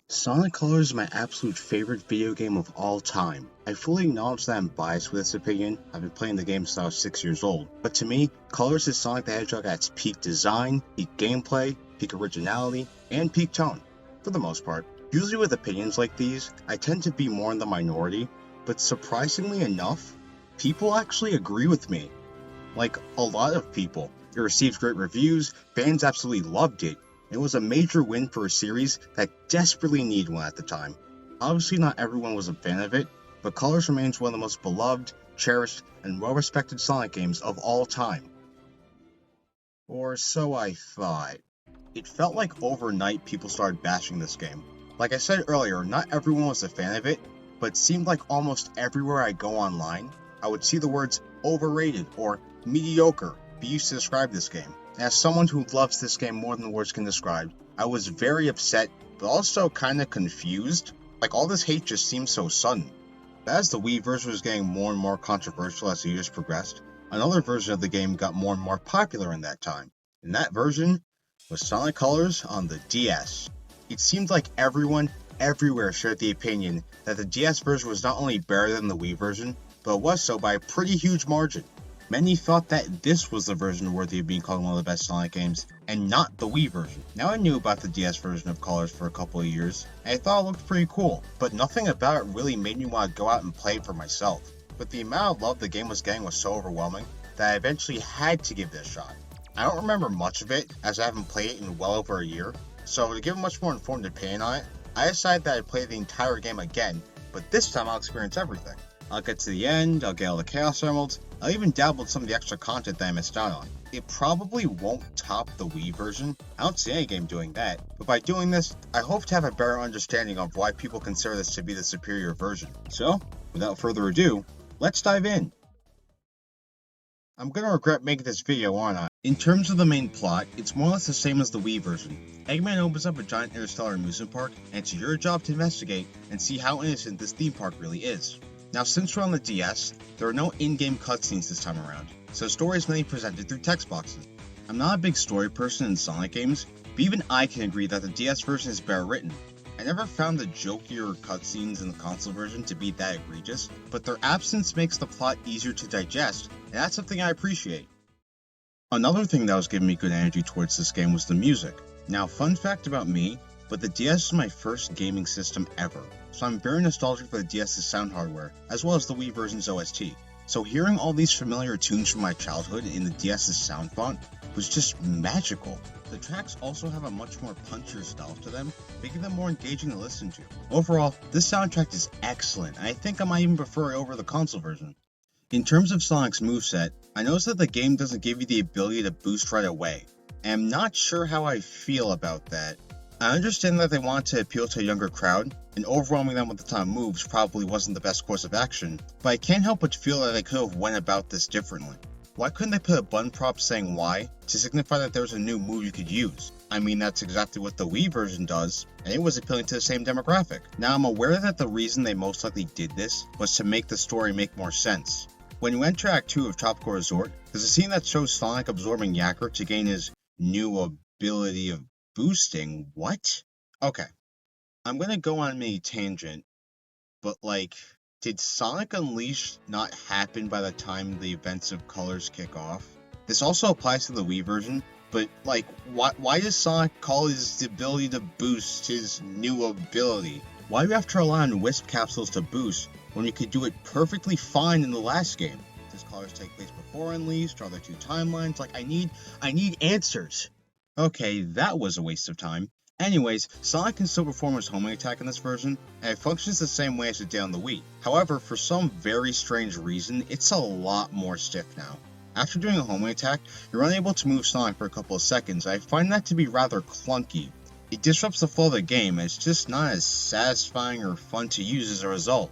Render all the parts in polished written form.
Sonic Colors is my absolute favorite video game of all time. I fully acknowledge that I'm biased with this opinion. I've been playing the game since I was 6 years old. But to me, Colors is Sonic the Hedgehog at its peak design, peak gameplay, peak originality, and peak tone, for the most part. Usually with opinions like these, I tend to be more in the minority, but surprisingly enough, people actually agree with me. Like a lot of people. It received great reviews, fans absolutely loved it. It was a major win for a series that desperately needed one at the time. Obviously not everyone was a fan of it, but Colors remains one of the most beloved, cherished, and well-respected Sonic games of all time. Or so I thought. It felt like overnight people started bashing this game. Like I said earlier, not everyone was a fan of it, but it seemed like almost everywhere I go online, I would see the words overrated or mediocre be used to describe this game. As someone who loves this game more than words can describe, I was very upset, but also kinda confused. Like all this hate just seemed so sudden. But as the Wii version was getting more and more controversial as the years progressed, another version of the game got more and more popular in that time. And that version was Sonic Colors on the DS. It seemed like everyone, everywhere shared the opinion that the DS version was not only better than the Wii version, but it was so by a pretty huge margin. Many thought that this was the version worthy of being called one of the best Sonic games, and not the Wii version. Now I knew about the DS version of Colors for a couple of years, and I thought it looked pretty cool, but nothing about it really made me want to go out and play it for myself. But the amount of love the game was getting was so overwhelming that I eventually had to give it a shot. I don't remember much of it, as I haven't played it in well over a year, so to give a much more informed opinion on it, I decided that I'd play the entire game again, but this time I'll experience everything. I'll get to the end, I'll get all the Chaos Emeralds, I'll even dabble in some of the extra content that I missed out on. It probably won't top the Wii version, I don't see any game doing that, but by doing this, I hope to have a better understanding of why people consider this to be the superior version. So, without further ado, let's dive in. I'm gonna regret making this video, aren't I? In terms of the main plot, it's more or less the same as the Wii version. Eggman opens up a giant interstellar amusement park, and it's your job to investigate and see how innocent this theme park really is. Now since we're on the DS, there are no in-game cutscenes this time around, so the story is mainly presented through text boxes. I'm not a big story person in Sonic games, but even I can agree that the DS version is better written. I never found the jokier cutscenes in the console version to be that egregious, but their absence makes the plot easier to digest, and that's something I appreciate. Another thing that was giving me good energy towards this game was the music. Now fun fact about me, but the DS is my first gaming system ever, so I'm very nostalgic for the DS's sound hardware, as well as the Wii version's OST. So hearing all these familiar tunes from my childhood in the DS's sound font was just magical. The tracks also have a much more punchier style to them, making them more engaging to listen to. Overall, this soundtrack is excellent, and I think I might even prefer it over the console version. In terms of Sonic's moveset, I noticed that the game doesn't give you the ability to boost right away, and I'm not sure how I feel about that. I understand that they want to appeal to a younger crowd, and overwhelming them with a ton of moves probably wasn't the best course of action, but I can't help but feel that they could have went about this differently. Why couldn't they put a button prop saying Y to signify that there was a new move you could use? I mean, that's exactly what the Wii version does, and it was appealing to the same demographic. Now I'm aware that the reason they most likely did this was to make the story make more sense. When you enter Act 2 of Tropical Resort, there's a scene that shows Sonic absorbing Yacker to gain his new ability of boosting. What? Okay. I'm gonna go on a tangent, but did Sonic Unleashed not happen by the time the events of Colors kick off? This also applies to the Wii version, but why does Sonic call his ability to boost his new ability? Why do you have to rely on Wisp capsules to boost when you could do it perfectly fine in the last game? Does Colors take place before Unleashed? Are there two timelines? I need answers. Okay, that was a waste of time. Anyways, Sonic can still perform his homing attack in this version, and it functions the same way as it did on the Wii. However, for some very strange reason, it's a lot more stiff now. After doing a homing attack, you're unable to move Sonic for a couple of seconds, and I find that to be rather clunky. It disrupts the flow of the game, and it's just not as satisfying or fun to use as a result.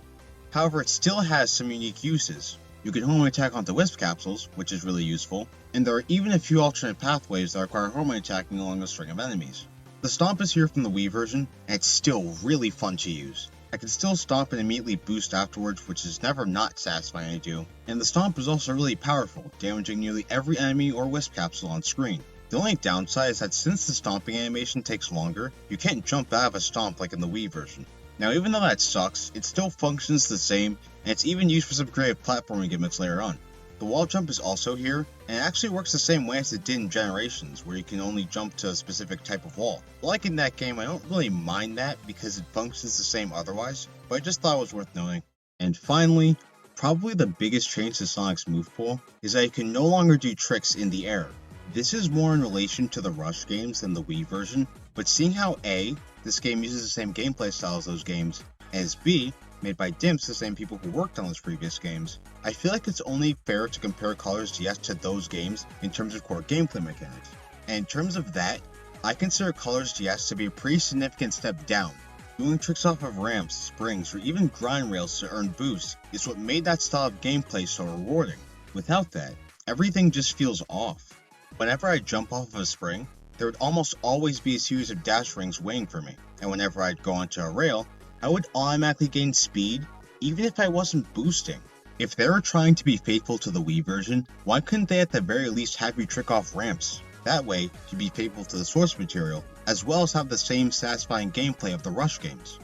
However, it still has some unique uses. You can homing attack onto Wisp capsules, which is really useful, and there are even a few alternate pathways that require homing attacking along a string of enemies. The Stomp is here from the Wii version, and it's still really fun to use. I can still stomp and immediately boost afterwards, which is never not satisfying to do, and the Stomp is also really powerful, damaging nearly every enemy or Wisp capsule on screen. The only downside is that since the stomping animation takes longer, you can't jump out of a stomp like in the Wii version. Now even though that sucks, it still functions the same, and it's even used for some creative platforming gimmicks later on. The wall jump is also here, and it actually works the same way as it did in Generations, where you can only jump to a specific type of wall. Like in that game, I don't really mind that because it functions the same otherwise, but I just thought it was worth noting. And finally, probably the biggest change to Sonic's move pool is that you can no longer do tricks in the air. This is more in relation to the Rush games than the Wii version, but seeing how A, this game uses the same gameplay style as those games, as B, made by Dimps, the same people who worked on those previous games, I feel like it's only fair to compare Colors DS to those games in terms of core gameplay mechanics. And in terms of that, I consider Colors DS to be a pretty significant step down. Doing tricks off of ramps, springs, or even grind rails to earn boosts is what made that style of gameplay so rewarding. Without that, everything just feels off. Whenever I jump off of a spring, there would almost always be a series of dash rings waiting for me, and whenever I'd go onto a rail, I would automatically gain speed, even if I wasn't boosting. If they were trying to be faithful to the Wii version, why couldn't they at the very least have you trick off ramps? That way, you'd be faithful to the source material, as well as have the same satisfying gameplay of the Rush games.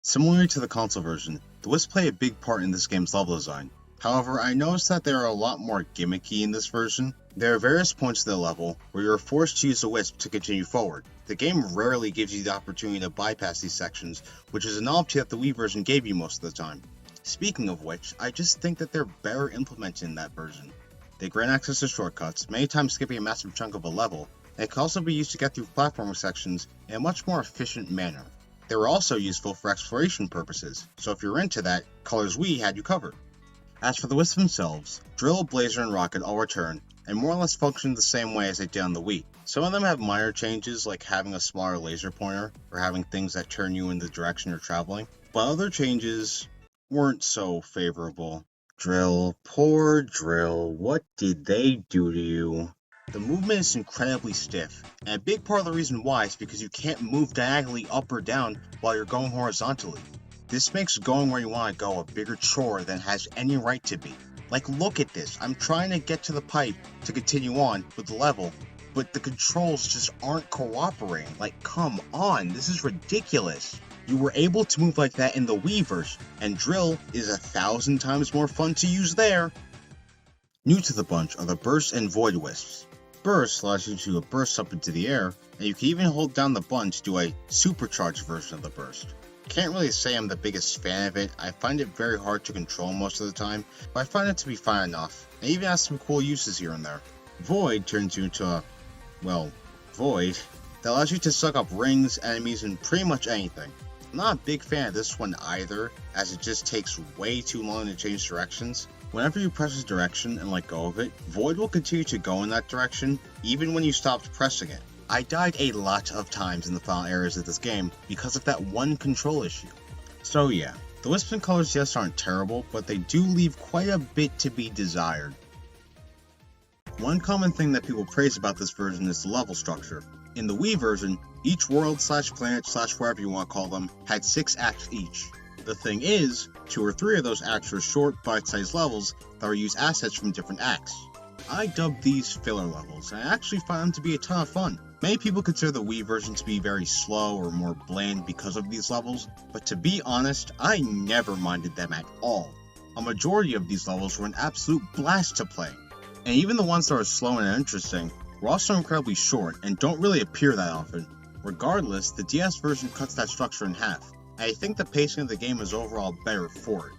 Similarly to the console version, the Wisp play a big part in this game's level design. However, I noticed that they are a lot more gimmicky in this version. There are various points in the level where you are forced to use the Wisp to continue forward. The game rarely gives you the opportunity to bypass these sections, which is a novelty that the Wii version gave you most of the time. Speaking of which, I just think that they're better implemented in that version. They grant access to shortcuts, many times skipping a massive chunk of a level, and it can also be used to get through platforming sections in a much more efficient manner. They were also useful for exploration purposes, so if you're into that, Colors Wii had you covered. As for the Wisps themselves, Drill, Blazer, and Rocket all return, and more or less function the same way as they did on the Wii. Some of them have minor changes like having a smaller laser pointer, or having things that turn you in the direction you're traveling, but other changes weren't so favorable. Drill, poor Drill, what did they do to you? The movement is incredibly stiff, and a big part of the reason why is because you can't move diagonally up or down while you're going horizontally. This makes going where you want to go a bigger chore than it has any right to be. Like, look at this, I'm trying to get to the pipe to continue on with the level, but the controls just aren't cooperating. Like, come on, this is ridiculous. You were able to move like that in the Wii version, and Drill is 1,000 times more fun to use there. New to the bunch are the Burst and Void Wisps. Burst allows you to burst up into the air, and you can even hold down the button to do a supercharged version of the burst. Can't really say I'm the biggest fan of it. I find it very hard to control most of the time, but I find it to be fine enough. It even has some cool uses here and there. Void turns you into a, void that allows you to suck up rings, enemies, and pretty much anything. I'm not a big fan of this one either, as it just takes way too long to change directions. Whenever you press a direction and let go of it, Void will continue to go in that direction, even when you stopped pressing it. I died a lot of times in the final areas of this game because of that one control issue. So yeah, the Wisps and Colors DS aren't terrible, but they do leave quite a bit to be desired. One common thing that people praise about this version is the level structure. In the Wii version, each world / planet / whatever you want to call them had 6 acts each. The thing is, 2 or 3 of those acts were short, bite-sized levels that would use assets from different acts. I dubbed these filler levels, and I actually find them to be a ton of fun. Many people consider the Wii version to be very slow or more bland because of these levels, but to be honest, I never minded them at all. A majority of these levels were an absolute blast to play, and even the ones that are slow and interesting were also incredibly short and don't really appear that often. Regardless, the DS version cuts that structure in half, and I think the pacing of the game is overall better for it.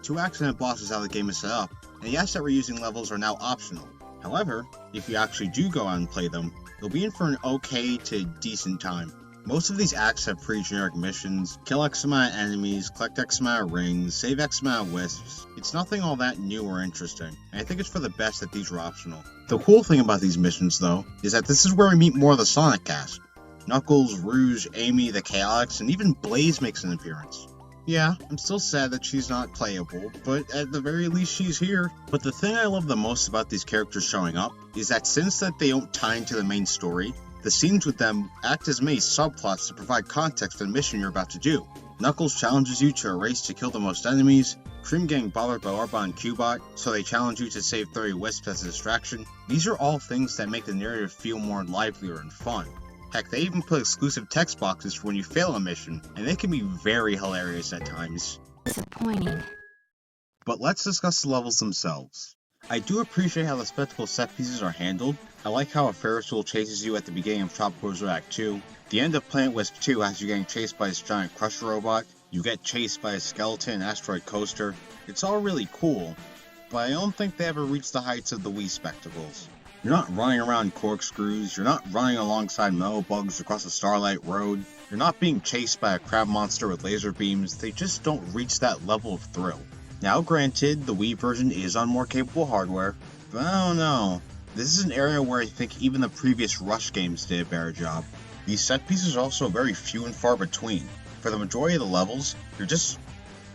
2 acts and a boss is how the game is set up, and the asset reusing levels are now optional. However, if you actually do go out and play them, you'll be in for an okay to decent time. Most of these acts have pretty generic missions: kill X amount of enemies, collect X amount of rings, save X amount of wisps. It's nothing all that new or interesting, and I think it's for the best that these are optional. The cool thing about these missions though, is that this is where we meet more of the Sonic cast. Knuckles, Rouge, Amy, the Chaotix, and even Blaze makes an appearance. Yeah, I'm still sad that she's not playable, but at the very least she's here. But the thing I love the most about these characters showing up is that since that they don't tie into the main story, the scenes with them act as many subplots to provide context for the mission you're about to do. Knuckles challenges you to a race to kill the most enemies, Cream getting bothered by Orba and Cubot, so they challenge you to save 30 Wisps as a distraction. These are all things that make the narrative feel more livelier and fun. Heck, they even put exclusive text boxes for when you fail a mission, and they can be very hilarious at times. Disappointing. But let's discuss the levels themselves. I do appreciate how the spectacle set pieces are handled. I like how a Ferris wheel chases you at the beginning of Tropical Resort Act 2. The end of Planet Wisp 2 has you getting chased by this giant crusher robot. You get chased by a skeleton and asteroid coaster. It's all really cool, but I don't think they ever reached the heights of the Wii spectacles. You're not running around corkscrews, you're not running alongside metal bugs across a starlight road, you're not being chased by a crab monster with laser beams. They just don't reach that level of thrill. Now granted, the Wii version is on more capable hardware, but I don't know. This is an area where I think even the previous Rush games did a better job. These set pieces are also very few and far between. For the majority of the levels, you're just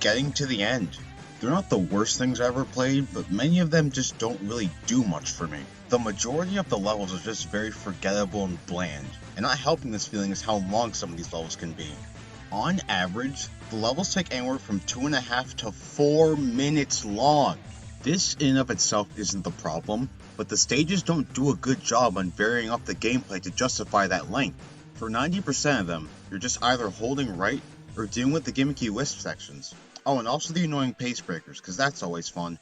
getting to the end. They're not the worst things I ever played, but many of them just don't really do much for me. The majority of the levels are just very forgettable and bland, and not helping this feeling is how long some of these levels can be. On average, the levels take anywhere from 2.5 to 4 minutes long. This in and of itself isn't the problem, but the stages don't do a good job on varying up the gameplay to justify that length. For 90% of them, you're just either holding right or dealing with the gimmicky Wisp sections. Oh, and also the annoying pace breakers, because that's always fun.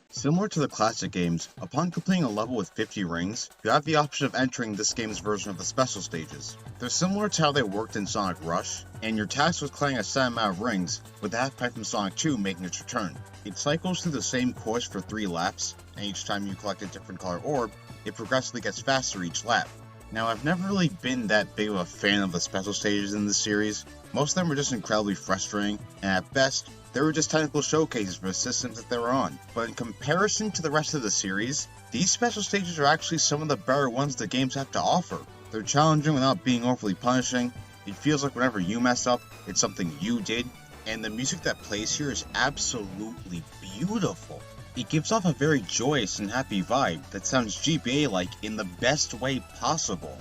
Similar to the classic games, upon completing a level with 50 rings, you have the option of entering this game's version of the special stages. They're similar to how they worked in Sonic Rush, and you're tasked with collecting a set amount of rings, with the half pipe from Sonic 2 making its return. It cycles through the same course for 3 laps, and each time you collect a different color orb, it progressively gets faster each lap. Now, I've never really been that big of a fan of the special stages in this series. Most of them were just incredibly frustrating, and at best, they were just technical showcases for the systems that they were on. But in comparison to the rest of the series, these special stages are actually some of the better ones the games have to offer. They're challenging without being overly punishing. It feels like whenever you mess up, it's something you did, and the music that plays here is absolutely beautiful. It gives off a very joyous and happy vibe that sounds GBA-like in the best way possible.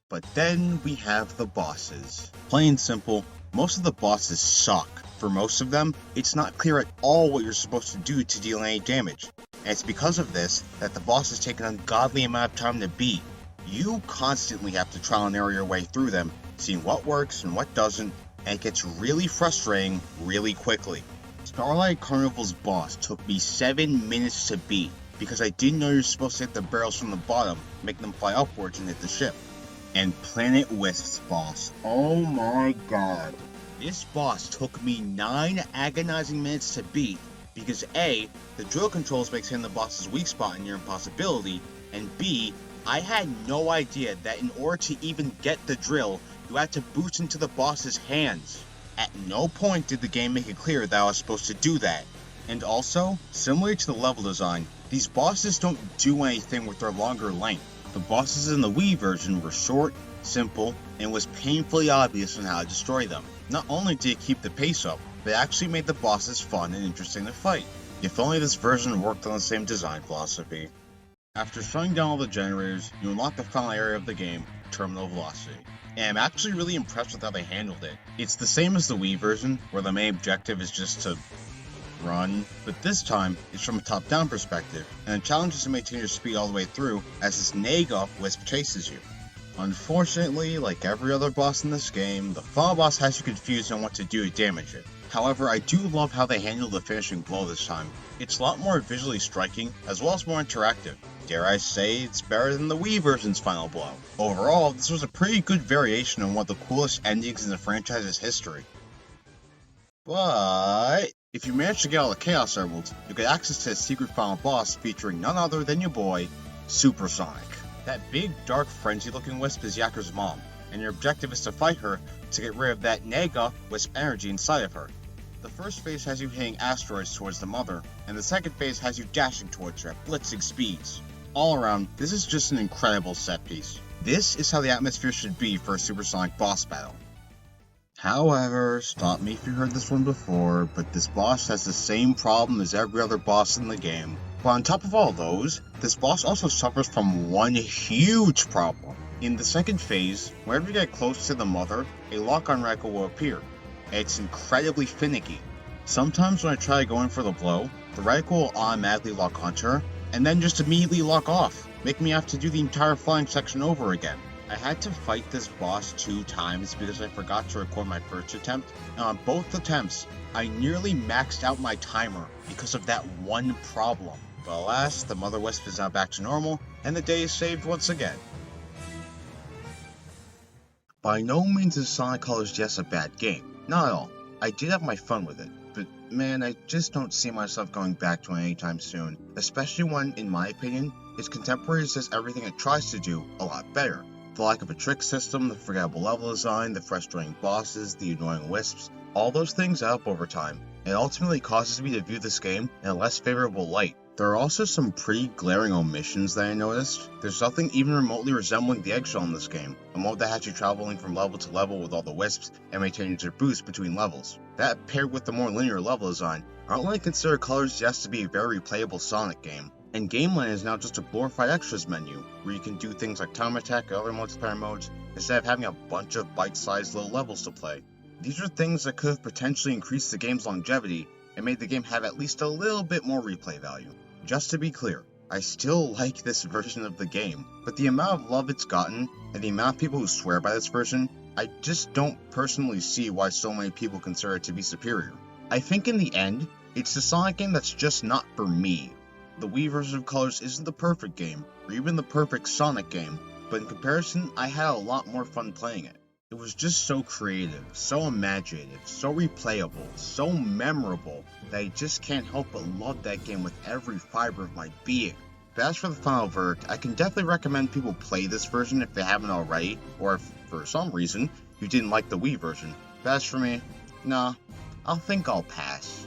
But then we have the bosses. Plain simple, most of the bosses suck. For most of them, it's not clear at all what you're supposed to do to deal any damage, and it's because of this that the bosses take an ungodly amount of time to beat. You constantly have to trial and error your way through them, seeing what works and what doesn't, and it gets really frustrating really quickly. Starlight Carnival's boss took me 7 minutes to beat, because I didn't know you're supposed to hit the barrels from the bottom, make them fly upwards and hit the ship. And Planet Wisp's boss, oh my god. This boss took me 9 agonizing minutes to beat because A, the drill controls makes hitting the boss's weak spot a near impossibility, and B, I had no idea that in order to even get the drill, you had to boost into the boss's hands. At no point did the game make it clear that I was supposed to do that. And also, similar to the level design, these bosses don't do anything with their longer length. The bosses in the Wii version were short, simple, and it was painfully obvious on how to destroy them. Not only did it keep the pace up, but it actually made the bosses fun and interesting to fight. If only this version worked on the same design philosophy. After shutting down all the generators, you unlock the final area of the game, Terminal Velocity. And I'm actually really impressed with how they handled it. It's the same as the Wii version, where the main objective is just to run, but this time it's from a top-down perspective, and the challenge is to maintain your speed all the way through as this Naga Wisp chases you. Unfortunately, like every other boss in this game, the final boss has you confused on what to do to damage it. However, I do love how they handled the finishing blow this time. It's a lot more visually striking, as well as more interactive. Dare I say, it's better than the Wii version's final blow. Overall, this was a pretty good variation on one of the coolest endings in the franchise's history. But if you manage to get all the Chaos Emeralds, you'll get access to a secret final boss featuring none other than your boy, Supersonic. That big, dark, frenzy-looking Wisp is Yakker's mom, and your objective is to fight her to get rid of that Naga Wisp energy inside of her. The first phase has you hitting asteroids towards the mother, and the second phase has you dashing towards her at blitzing speeds. All around, this is just an incredible set piece. This is how the atmosphere should be for a Supersonic boss battle. However, stop me if you heard this one before, but this boss has the same problem as every other boss in the game. But on top of all those, this boss also suffers from one huge problem. In the second phase, whenever you get close to the mother, a lock-on reticle will appear. It's incredibly finicky. Sometimes when I try going for the blow, the reticle will automatically lock onto her, and then just immediately lock off, making me have to do the entire flying section over again. I had to fight this boss 2 times because I forgot to record my first attempt, and on both attempts, I nearly maxed out my timer because of that one problem. But alas, the Mother Wisp is now back to normal, and the day is saved once again. By no means is Sonic Colors just a bad game, not at all. I did have my fun with it, but man, I just don't see myself going back to it anytime soon, especially when, in my opinion, its contemporaries does everything it tries to do a lot better. The lack of a trick system, the forgettable level design, the frustrating bosses, the annoying wisps, all those things add up over time, and ultimately causes me to view this game in a less favorable light. There are also some pretty glaring omissions that I noticed. There's nothing even remotely resembling the eggshell in this game, a mode that has you traveling from level to level with all the wisps and maintaining your boost between levels. That paired with the more linear level design, I don't really consider Colors just to be a very replayable Sonic game. And Gameland is now just a glorified extras menu, where you can do things like time attack and other multiplayer modes, instead of having a bunch of bite-sized little levels to play. These are things that could have potentially increased the game's longevity, and made the game have at least a little bit more replay value. Just to be clear, I still like this version of the game, but the amount of love it's gotten, and the amount of people who swear by this version, I just don't personally see why so many people consider it to be superior. I think in the end, it's the Sonic game that's just not for me. The Wii version of Colors isn't the perfect game, or even the perfect Sonic game, but in comparison, I had a lot more fun playing it. It was just so creative, so imaginative, so replayable, so memorable, that I just can't help but love that game with every fiber of my being. But as for the final verdict, I can definitely recommend people play this version if they haven't already, or if, for some reason, you didn't like the Wii version. But as for me, nah, I think I'll pass.